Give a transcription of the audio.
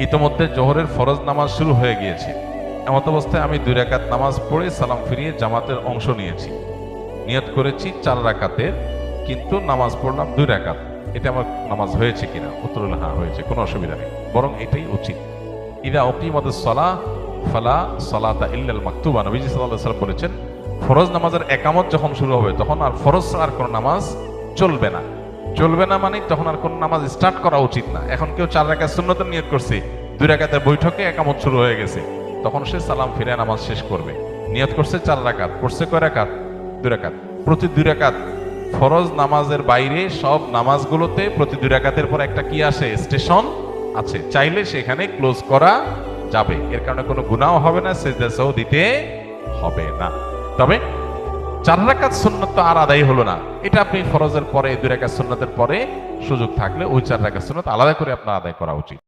ইতোমধ্যে জোহরের ফরজ নামাজ শুরু হয়ে গিয়েছে। এমত অবস্থায় আমি 2 রাকাত নামাজ পড়ে সালাম ফিরিয়ে জামাতের অংশ নিয়েছি। নিয়ত করেছি 4 রাকাতের, কিন্তু নামাজ পড়লাম 2 রাকাত। এটা আমার নামাজ হয়েছে কিনা? উত্তর হলো হ্যাঁ হয়েছে, কোনো অসুবিধা নেই, বরং এটাই উচিত। ইদা উকিমাতুস সালাহ ফালা সালাতা ইল্লাল মাকতুবা, নবীজি সাল্লাল্লাহু আলাইহি ওয়াসাল্লাম বলেছেন, ফরজ নামাজের একামত যখন শুরু হবে তখন আর ফরজ আর কোনো নামাজ চলবে না। চলবে না মানে তখন আর কোনো নামাজ স্টার্ট করা উচিত না। এখন কেউ 4 রাকাত সুন্নতের নিয়ত করছে, 2 রাকাতের বৈঠকে একামত শুরু হয়ে গেছে, তখন সে সালাম ফিরে নামাজ শেষ করবে। নিয়ত করছে 4 রাকাত, পড়ছে কয় রাকাত? 2 রাকাত। প্রতি 2 রাকাত, ফরজ নামাজের বাইরে সব নামাজগুলোতে প্রতি 2 রাকাতের পর একটা কি আসে? স্টেশন আছে, চাইলে সেখানে ক্লোজ করা যাবে। এর কারণে কোনো গুনাহ হবে না, সিজদাও দিতে হবে না। তবে 4 রাকাত সুন্নত আর আদায় হলো না, এটা আপনি ফরজের পরে 2 রাকাত সুন্নতের পরে সুযোগ থাকলে ওই 4 রাকাত সুন্নত আলাদা করে আপনার আদায় করা উচিত।